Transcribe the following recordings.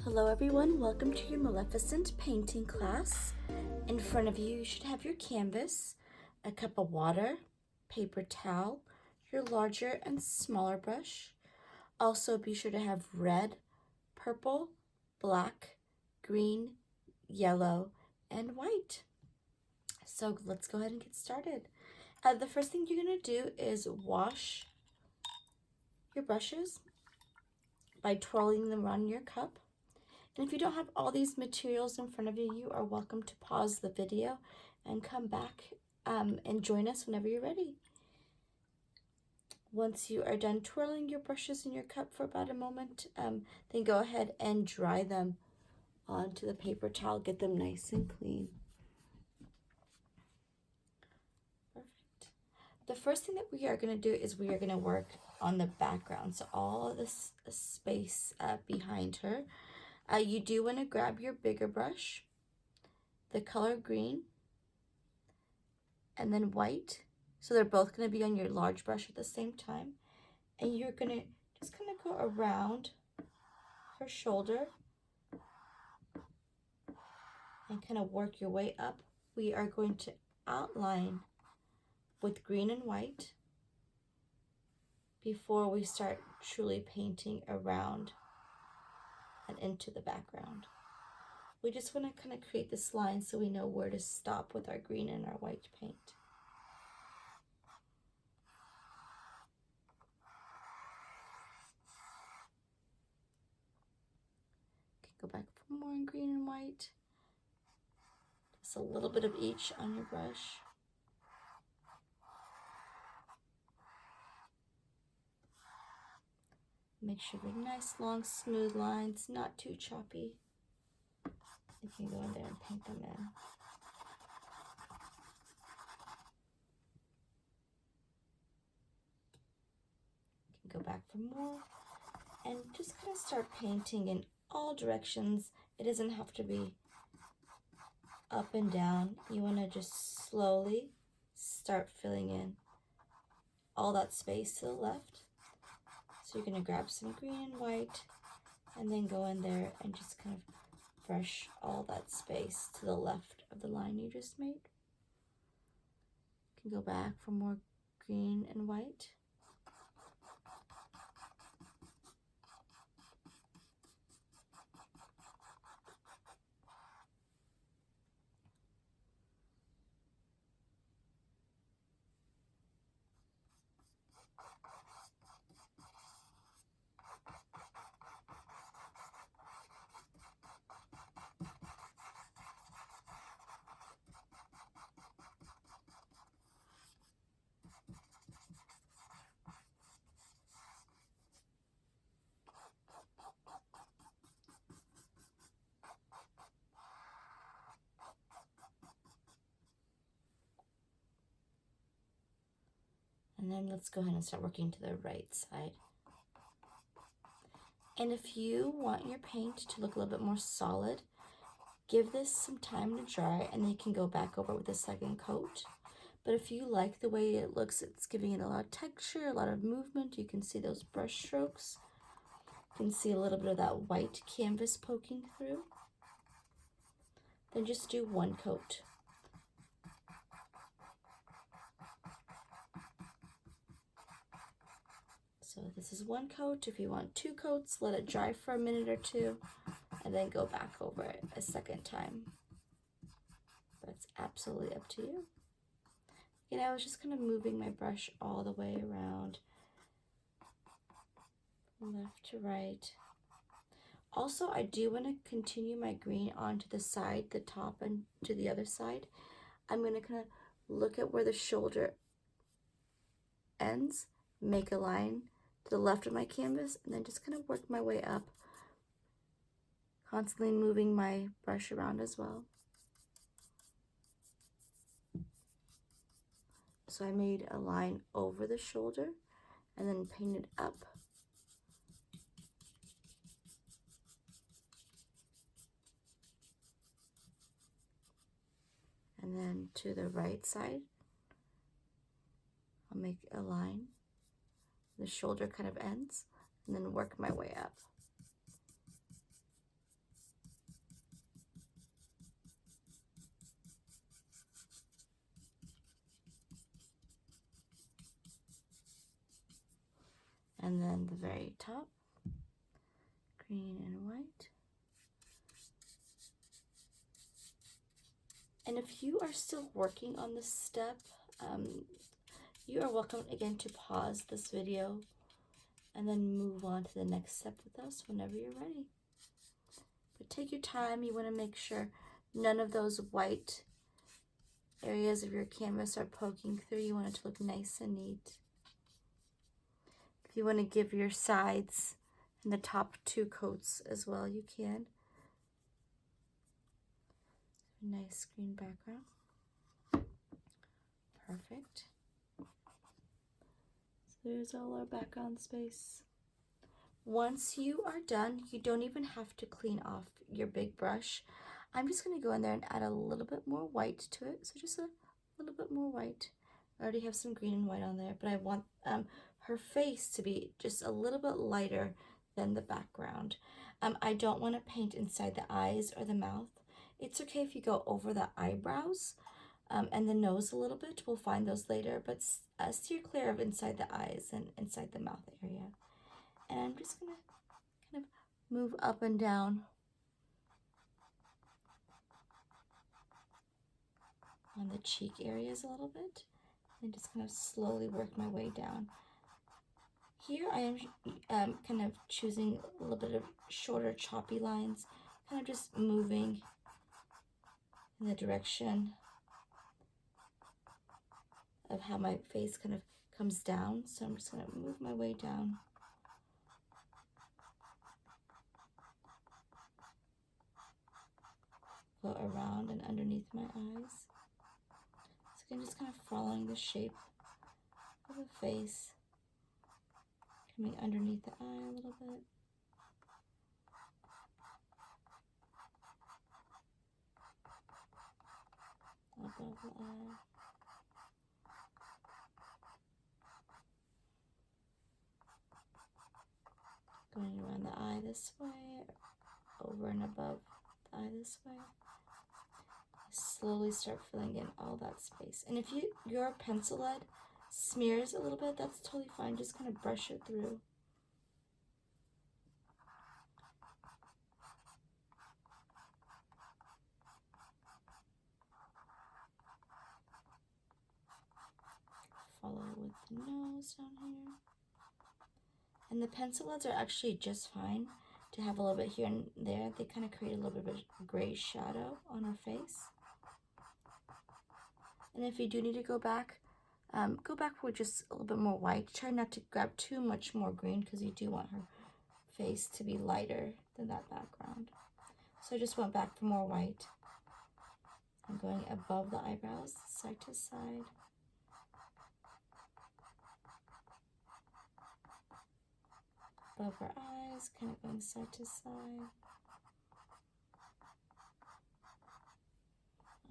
Hello everyone, welcome to your Maleficent painting class. In front of you, you should have your canvas, a cup of water, paper towel, your larger and smaller brush. Also be sure to have red, purple, black, green, yellow, and white. So let's go ahead and get started. The first thing you're going to do is wash your brushes by twirling them around your cup. And if you don't have all these materials in front of you, you are welcome to pause the video and come back and join us whenever you're ready. Once you are done twirling your brushes in your cup for about a moment, then go ahead and dry them onto the paper towel. Get them nice and clean. Perfect. The first thing that we are going to do is we are going to work on the background. So all of this space behind her. You do want to grab your bigger brush, the color green, and then white. So they're both going to be on your large brush at the same time. And you're going to just kind of go around her shoulder and kind of work your way up. We are going to outline with green and white before we start truly painting around and into the background. We just want to kind of create this line so we know where to stop with our green and our white paint. Go back for more in green and white. Just a little bit of each on your brush. Make sure they're nice, long, smooth lines, not too choppy. You can go in there and paint them in. You can go back for more and just kind of start painting in all directions. It doesn't have to be up and down. You want to just slowly start filling in all that space to the left. So you're going to grab some green and white and then go in there and just kind of brush all that space to the left of the line you just made. You can go back for more green and white. And then let's go ahead and start working to the right side. And if you want your paint to look a little bit more solid, give this some time to dry and then you can go back over with a second coat. But if you like the way it looks, it's giving it a lot of texture, a lot of movement. You can see those brush strokes. You can see a little bit of that white canvas poking through. Then just do one coat. So this is one coat. If you want two coats, let it dry for a minute or two and then go back over it a second time. That's absolutely up to you. You know, I was just kind of moving my brush all the way around, from left to right. Also, I do want to continue my green onto the side, the top, and to the other side. I'm going to kind of look at where the shoulder ends, make a line to the left of my canvas, and then just kind of work my way up, constantly moving my brush around as well. So I made a line over the shoulder and then painted up. And then to the right side, I'll make a line. The shoulder kind of ends and then work my way up. on the very top, green and white. And if you are still working on this step, you are welcome again to pause this video and then move on to the next step with us whenever you're ready. But take your time. You want to make sure none of those white areas of your canvas are poking through. You want it to look nice and neat. If you want to give your sides and the top 2 coats as well, you can. Nice green background. Perfect. So there's all our background space. Once you are done, you don't even have to clean off your big brush. I'm just going to go in there and add a little bit more white to it. So just a little bit more white. I already have some green and white on there, but I want her face to be just a little bit lighter than the background. I don't want to paint inside the eyes or the mouth. It's okay if you go over the eyebrows and the nose a little bit. We'll find those later, but steer clear of inside the eyes and inside the mouth area. And I'm just going to kind of move up and down on the cheek areas a little bit, and just kind of slowly work my way down. Here I am kind of choosing a little bit of shorter choppy lines, kind of just moving in the direction of how my face kind of comes down. So I'm just going to move my way down. Go around and underneath my eyes. So I'm just kind of following the shape of the face, coming underneath the eye a little bit. Above the eye. Going around the eye this way, over and above the eye this way. Slowly start filling in all that space. And if your pencil lead smears a little bit, that's totally fine. Just kind of brush it through. Follow with the nose down here. And the pencil leads are actually just fine to have a little bit here and there. They kind of create a little bit of a gray shadow on her face. And if you do need to go back with just a little bit more white. Try not to grab too much more green because you do want her face to be lighter than that background. So I just went back for more white. I'm going above the eyebrows, side to side. Above her eyes, kind of going side to side.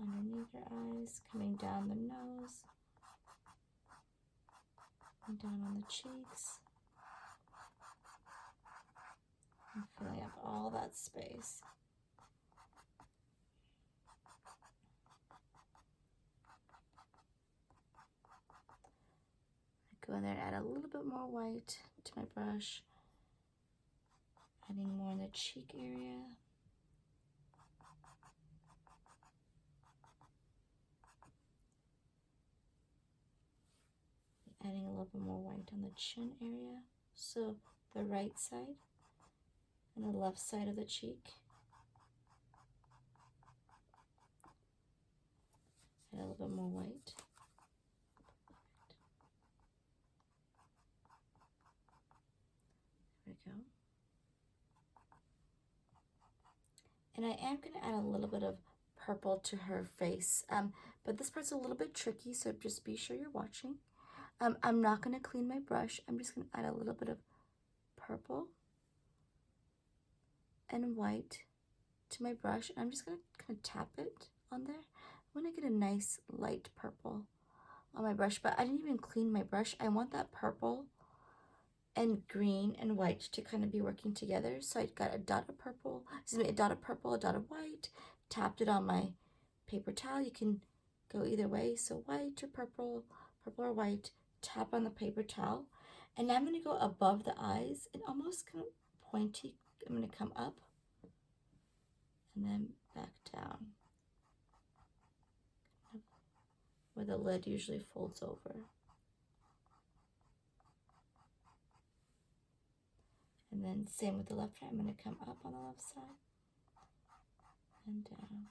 Underneath her eyes, coming down the nose. And down on the cheeks. And filling up all that space. I go in there and add a little bit more white to my brush. Adding more in the cheek area. Adding a little bit more white on the chin area. So the right side and the left side of the cheek. Add a little bit more white. There we go. And I am going to add a little bit of purple to her face, but this part's a little bit tricky, so just be sure you're watching. I'm not going to clean my brush. I'm just going to add a little bit of purple and white to my brush. I'm just going to kind of tap it on there. I want to get a nice light purple on my brush, but I didn't even clean my brush. I want that purple and green and white to kind of be working together. So I got a dot of purple, a dot of purple, a dot of white, tapped it on my paper towel. You can go either way, so white or purple, purple or white, tap on the paper towel. And now I'm going to go above the eyes and almost kind of pointy. I'm going to come up and then back down, where the lid usually folds over. And then same with the left eye. I'm going to come up on the left side and down.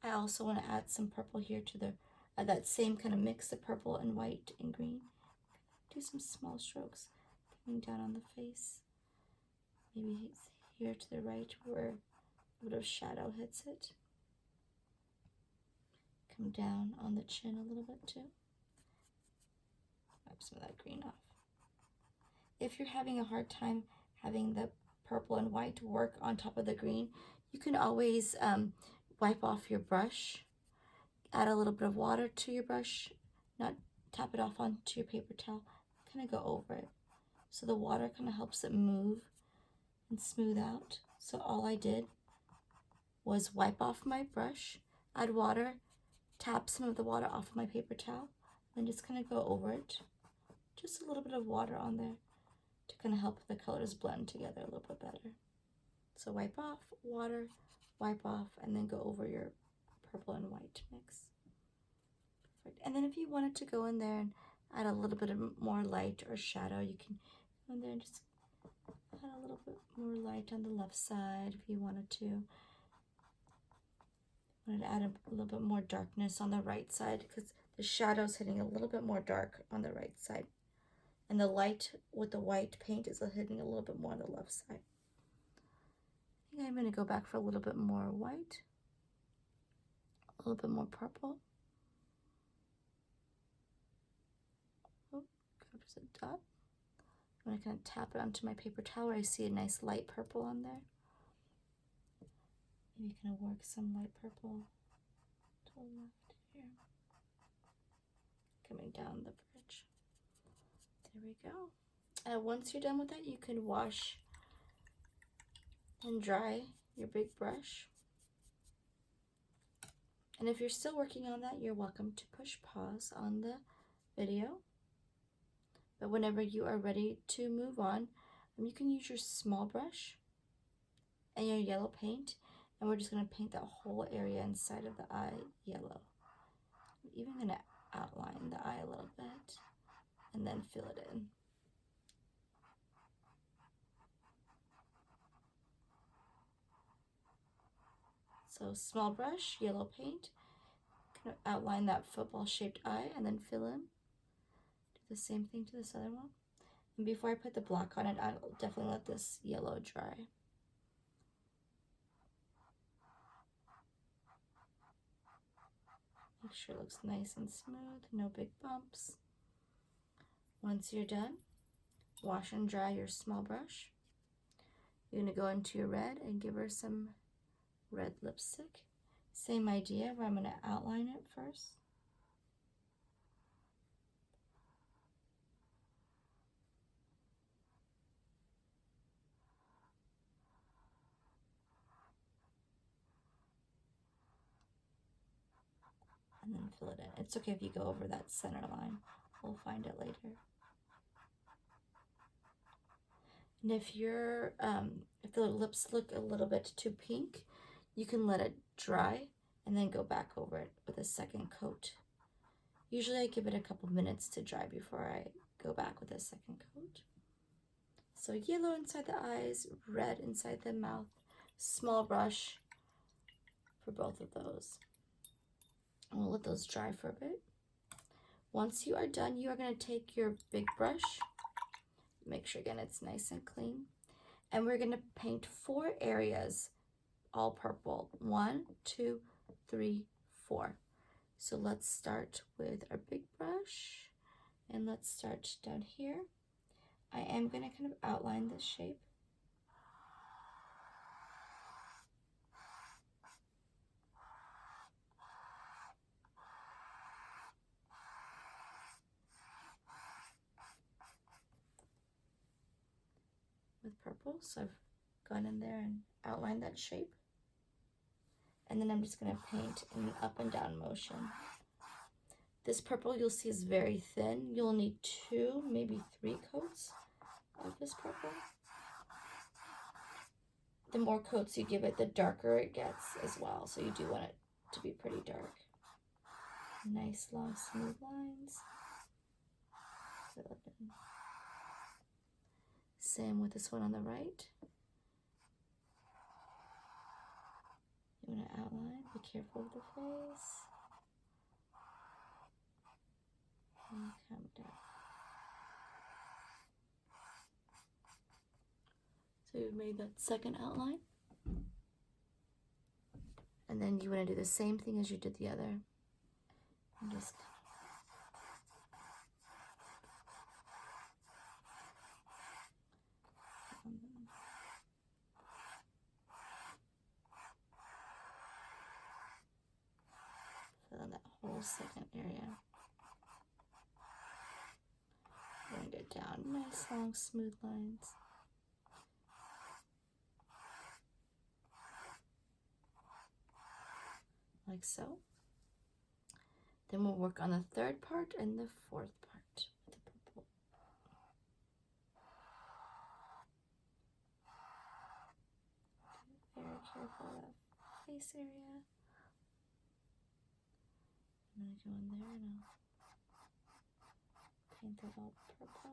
I also want to add some purple here to the that same kind of mix of purple and white and green. Do some small strokes coming down on the face. Maybe here to the right where a bit of shadow hits it. Come down on the chin a little bit too. Wipe some of that green off. If you're having a hard time having the purple and white work on top of the green, you can always wipe off your brush. Add a little bit of water to your brush, not tap it off onto your paper towel, kind of go over it. So the water kind of helps it move and smooth out. So all I did was wipe off my brush, add water, tap some of the water off of my paper towel, and just kind of go over it. Just a little bit of water on there to kind of help the colors blend together a little bit better. So wipe off, water, wipe off, and then go over your purple and white mix. Perfect. And then if you wanted to go in there and add a little bit of more light or shadow, you can go in there and just add a little bit more light on the left side if you wanted to. Wanted to add a little bit more darkness on the right side because the shadow's hitting a little bit more dark on the right side. And the light with the white paint is hitting a little bit more on the left side. I think I'm going to go back for a little bit more white, a little bit more purple. Oh, goes a dot. I'm going to kind of tap it onto my paper towel where I see a nice light purple on there. Maybe kind of work some light purple to the left here. Coming down the bridge. There we go. Once you're done with that, you can wash and dry your big brush. And if you're still working on that, you're welcome to push pause on the video. But whenever you are ready to move on, you can use your small brush and your yellow paint, and we're just going to paint that whole area inside of the eye yellow. I'm even going to outline the eye a little bit and then fill it in. So small brush, yellow paint, kind of outline that football-shaped eye and then fill in. Do the same thing to this other one. And before I put the black on it, I'll definitely let this yellow dry. Make sure it looks nice and smooth, no big bumps. Once you're done, wash and dry your small brush. You're going to go into your red and give her some red lipstick. Same idea where I'm going to outline it first. And then fill it in. It's okay if you go over that center line. We'll find it later. And if if the lips look a little bit too pink, you can let it dry and then go back over it with a second coat. Usually I give it a couple minutes to dry before I go back with a second coat. So yellow inside the eyes, red inside the mouth, small brush for both of those. And we'll let those dry for a bit. Once you are done, you are going to take your big brush, make sure again it's nice and clean, and we're going to paint 4 areas, all purple. 1, 2, 3, 4. So let's start with our big brush, and let's start down here. I am going to kind of outline this shape. With purple, so I've gone in there and outlined that shape. And then I'm just going to paint in an up and down motion. This purple you'll see is very thin. You'll need 2, maybe 3 coats of this purple. The more coats you give it, the darker it gets as well. So you do want it to be pretty dark. Nice long smooth lines. Fill it in. Same with this one on the right. You want to outline, be careful of the face. And come down. So you've made that second outline. And then you want to do the same thing as you did the other. And just fill in that whole second area. Bring it down. Nice long smooth lines. Like so. Then we'll work on the third part and the fourth part with the purple. Very careful of that face area. I'm going to go in there and I'll paint it all purple.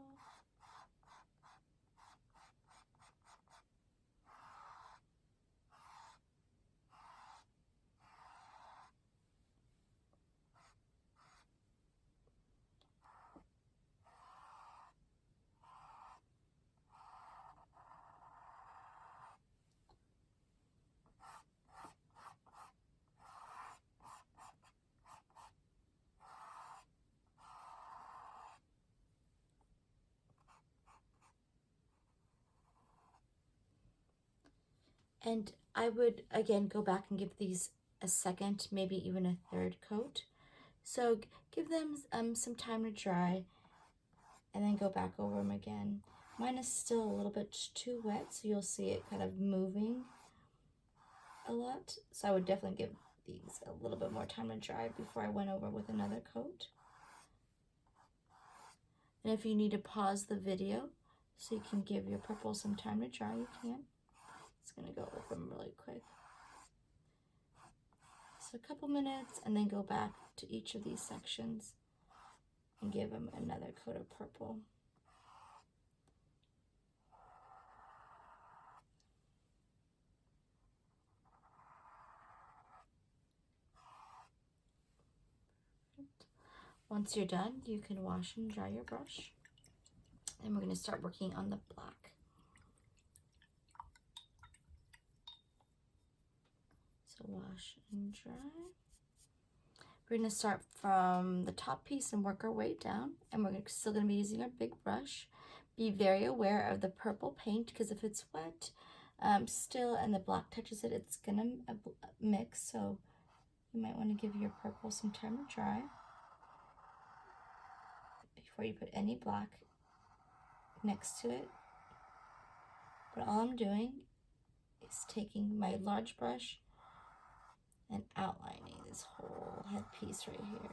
And I would, again, go back and give these a second, maybe even a third coat. So give them some time to dry and then go back over them again. Mine is still a little bit too wet, so you'll see it kind of moving a lot. So I would definitely give these a little bit more time to dry before I went over with another coat. And if you need to pause the video so you can give your purple some time to dry, you can. It's going to go over them really quick. So a couple minutes and then go back to each of these sections and give them another coat of purple. Once you're done, you can wash and dry your brush. And we're going to start working on the black. So wash and dry. We're going to start from the top piece and work our way down. And we're still going to be using our big brush. Be very aware of the purple paint because if it's wet still and the black touches it, it's going to mix. So you might want to give your purple some time to dry before you put any black next to it. But all I'm doing is taking my large brush and outlining this whole headpiece right here.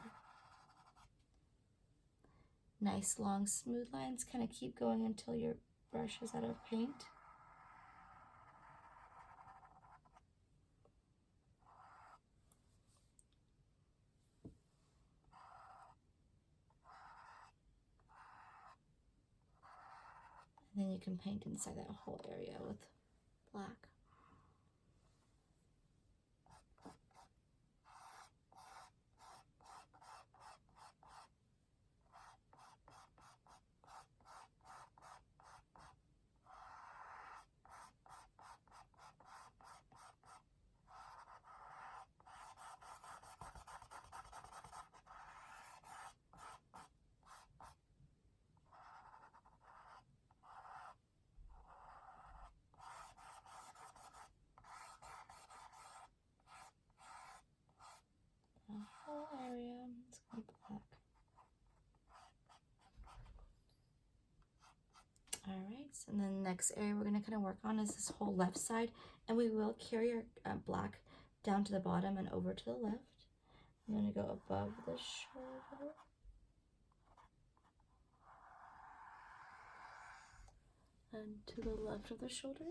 Nice long smooth lines, kind of keep going until your brush is out of paint. And then you can paint inside that whole area with black. The whole area is going to be black. Alright, so then the next area we're going to kind of work on is this whole left side, and we will carry our black down to the bottom and over to the left. I'm going to go above the shoulder. And to the left of the shoulder.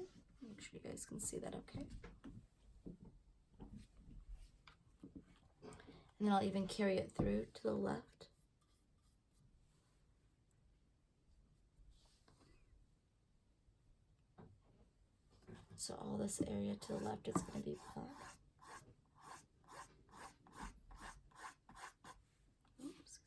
Make sure you guys can see that okay. And then I'll even carry it through to the left. So all this area to the left is going to be black. Oops.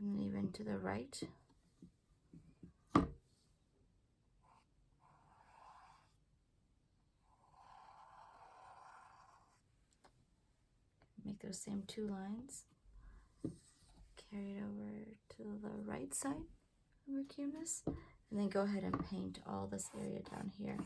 And then even to the right. Make those same 2 lines. Carry it over to the right side of your canvas. And then go ahead and paint all this area down here.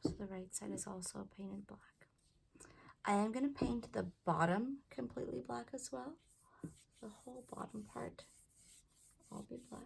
So the right side is also painted black. I am going to paint the bottom completely black as well. The whole bottom part will all be black.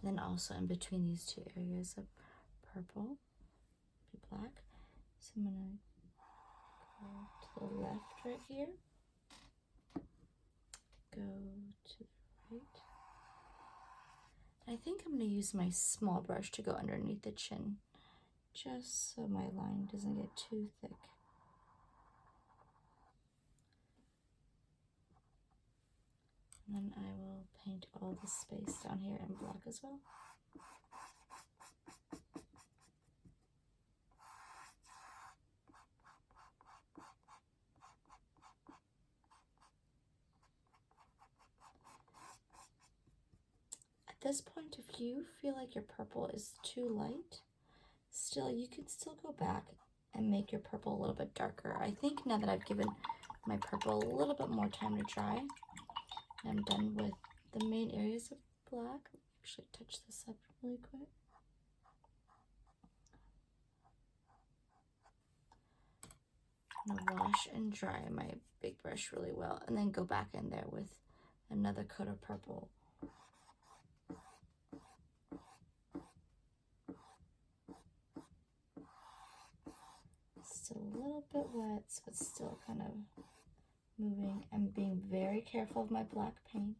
And then also in between these 2 areas of purple, be black. So I'm going to go to the left right here. Go to the right. I think I'm going to use my small brush to go underneath the chin, just so my line doesn't get too thick. And then I will paint all the space down here in black as well. At this point, if you feel like your purple is too light, still, you can still go back and make your purple a little bit darker. I think now that I've given my purple a little bit more time to dry, I'm done with the main areas of black. I'll actually touch this up really quick. I'm gonna wash and dry my big brush really well, and then go back in there with another coat of purple. Still a little bit wet, so it's still kind of moving. I'm being very careful of my black paint.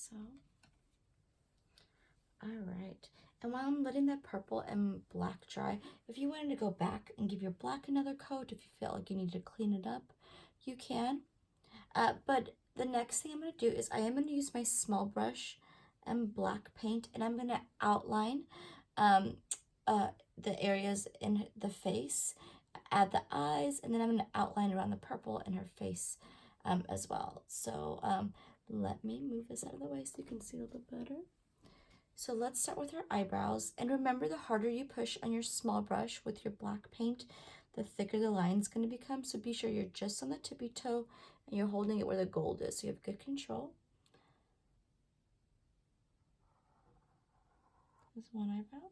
So, all right. And while I'm letting that purple and black dry, if you wanted to go back and give your black another coat, if you feel like you need to clean it up, you can. But the next thing I'm going to do is I am going to use my small brush and black paint, and I'm going to outline the areas in the face, add the eyes, and then I'm going to outline around the purple in her face as well. So let me move this out of the way so you can see a little better. So let's start with her eyebrows. And remember, the harder you push on your small brush with your black paint, the thicker the line's going to become. So be sure you're just on the tippy toe And you're holding it where the gold is, so you have good control. There's one eyebrow.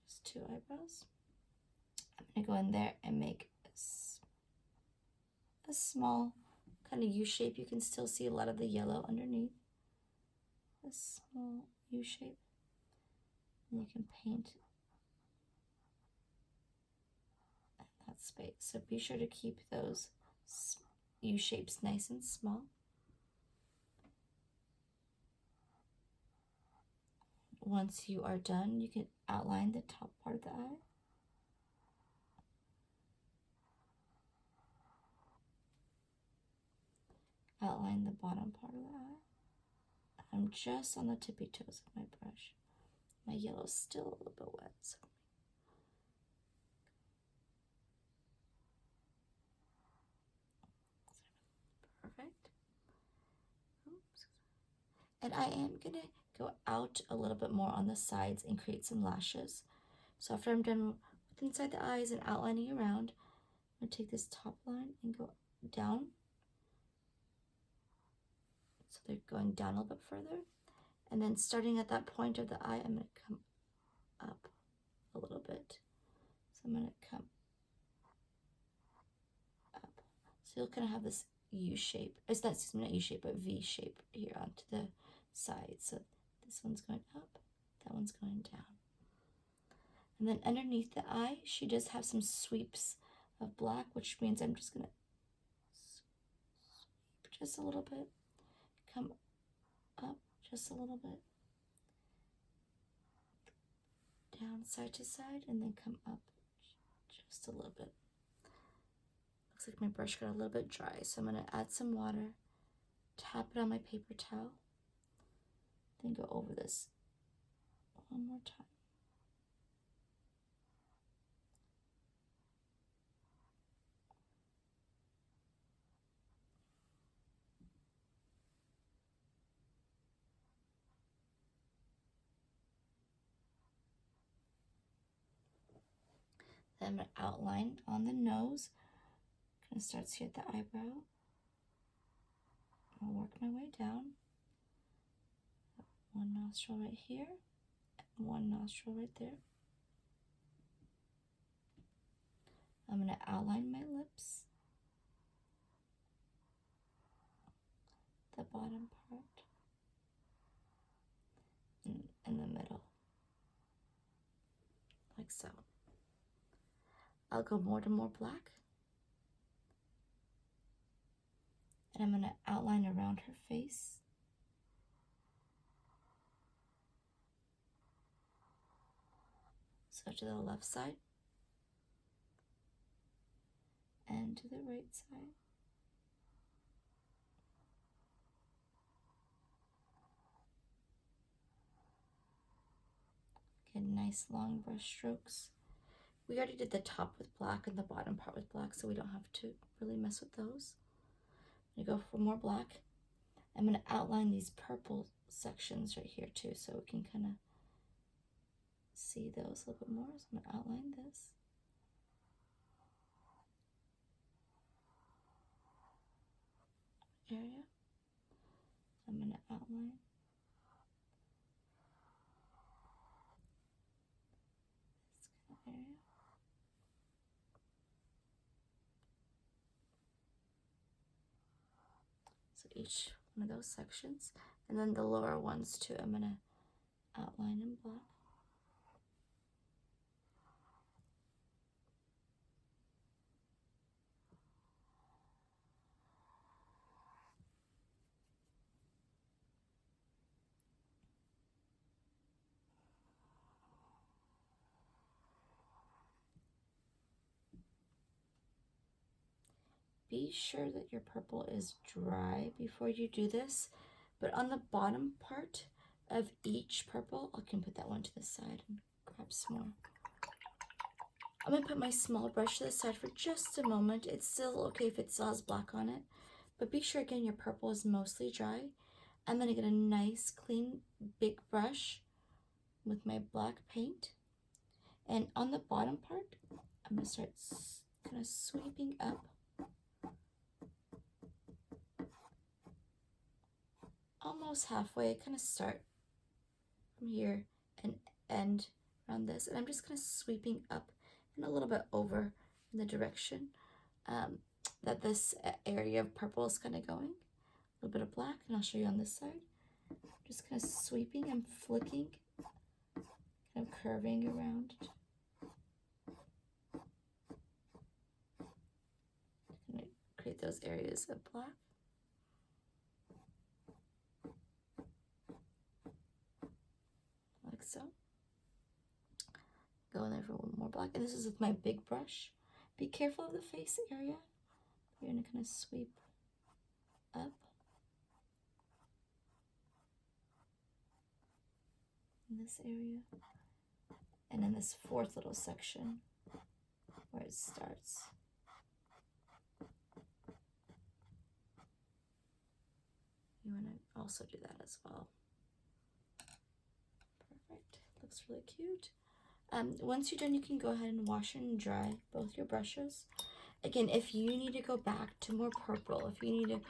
There's two eyebrows. I'm going to go in there and make a small kind of U shape. You can still see a lot of the yellow underneath. A small U shape. And you can paint that space. So be sure to keep those U shapes nice and small. Once you are done, you can outline the top part of the eye. Outline the bottom part of the eye. I'm just on the tippy toes of my brush. My yellow's still a little bit wet, so perfect. Oops. And I am gonna go out a little bit more on the sides and create some lashes. So after I'm done with inside the eyes and outlining around, I'm gonna take this top line and go down. So they're going down a little bit further. And then starting at that point of the eye, I'm gonna come up a little bit. So I'm gonna come up. So you'll kind of have this U shape. It's not, excuse me, not U shape, but V shape here onto the side. So this one's going up, that one's going down. And then underneath the eye, she does have some sweeps of black, which means I'm just gonna sweep just a little bit, come up just a little bit, down side to side, and then come up just a little bit. Looks like my brush got a little bit dry, so I'm gonna add some water, tap it on my paper towel, then go over this one more time. Then I'm going to outline on the nose. Kind of starts here at the eyebrow. I'll work my way down. One nostril right here, and one nostril right there. I'm going to outline my lips, the bottom part, and in the middle, like so. I'll go more to more black. And I'm going to outline around her face. So to the left side and to the right side. Get nice long brush strokes. We already did the top with black and the bottom part with black, so we don't have to really mess with those. I'm going to go for more black. I'm going to outline these purple sections right here too, so we can kind of see those a little bit more. So I'm going to outline this. Area. I'm going to outline this kind of area. So each one of those sections, and then the lower ones too, I'm going to outline in black. Be sure that your purple is dry before you do this, but on the bottom part of each purple, I can put that one to the side and grab some more. I'm going to put my small brush to the side for just a moment. It's still okay if it still has black on it, but be sure again your purple is mostly dry. I'm going to get a nice clean big brush with my black paint, and on the bottom part, I'm going to start kind of sweeping up almost halfway. Kind of start from here and end around this, and I'm just kind of sweeping up and a little bit over in the direction that this area of purple is kind of going. A little bit of black, and I'll show you on this side. Just kind of sweeping and flicking, kind of curving around. Gonna create those areas of black. Like so. Go in there for one more black. And this is with my big brush. Be careful of the face area. You're gonna kind of sweep up. In this area. And in this fourth little section where it starts. You want to also do that as well. Perfect. Looks really cute. Once you're done, you can go ahead and wash and dry both your brushes. Again, if you need to go back to more purple, if you need to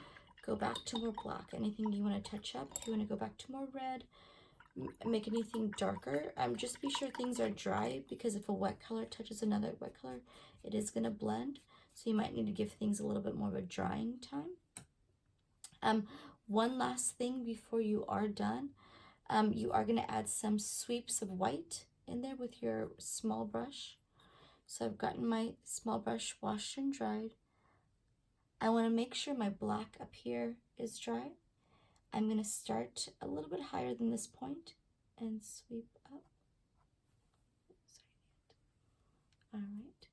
go back to more black, anything you want to touch up, if you want to go back to more red, make anything darker, just be sure things are dry, because if a wet color touches another wet color, it is going to blend. So you might need to give things a little bit more of a drying time. One last thing before you are done, you are going to add some sweeps of white in there with your small brush. So I've gotten my small brush washed and dried. I want to make sure my black up here is dry. I'm going to start a little bit higher than this point and sweep up. All right.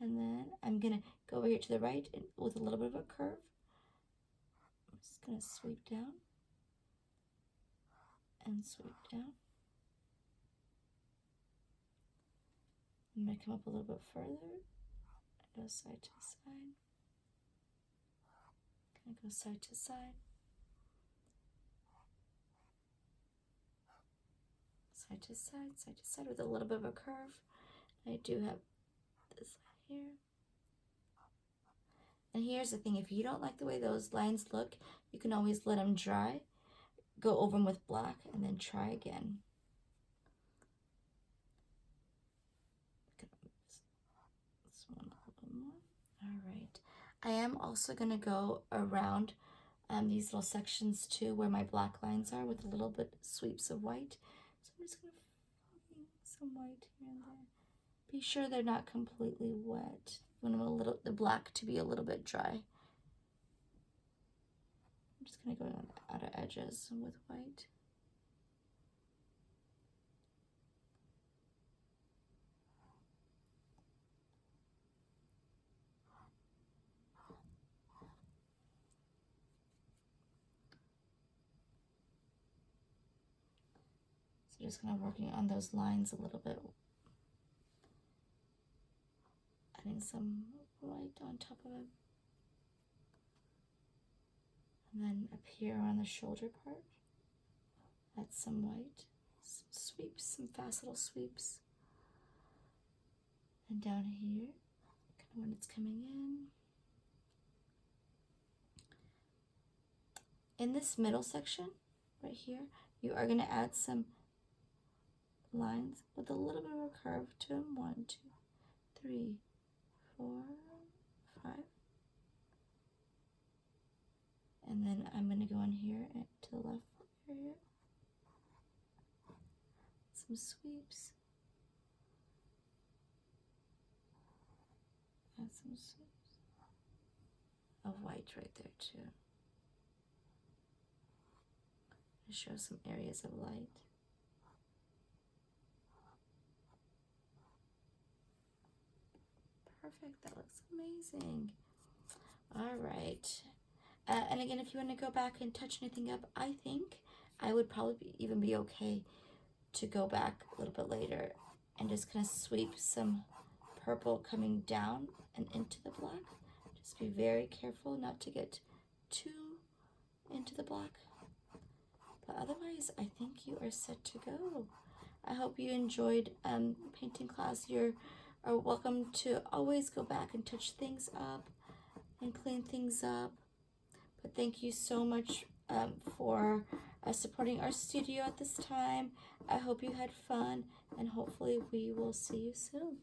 And then I'm going to go over here to the right and with a little bit of a curve. I'm just going to sweep down and sweep down. I'm going to come up a little bit further, go side to side, kind of go side to side, side to side, side to side with a little bit of a curve. I do have this line here. And here's the thing, if you don't like the way those lines look, you can always let them dry, go over them with black, and then try again. All right, I am also going to go around these little sections too where my black lines are with a little bit sweeps of white. So I'm just going to fling some white here and there. Be sure they're not completely wet. You want the black to be a little bit dry. I'm just going to go on the outer edges with white. So just kind of working on those lines a little bit. Adding some white on top of it. And then up here on the shoulder part, add some white, some sweeps, some fast little sweeps. And down here, kind of when it's coming in. In this middle section, right here, you are going to add some lines with a little bit of a curve to them. 1, 2, 3, 4, 5. And then I'm going to go in here and to the left area. Some sweeps. Add some sweeps of white right there too. To show some areas of light. Perfect, that looks amazing. All right. And again, if you want to go back and touch anything up, I think I would probably even be okay to go back a little bit later and just kind of sweep some purple coming down and into the black. Just be very careful not to get too into the black. But otherwise, I think you are set to go. I hope you enjoyed painting class. You're are welcome to always go back and touch things up and clean things up. But thank you so much for supporting our studio at this time. I hope you had fun, and hopefully we will see you soon.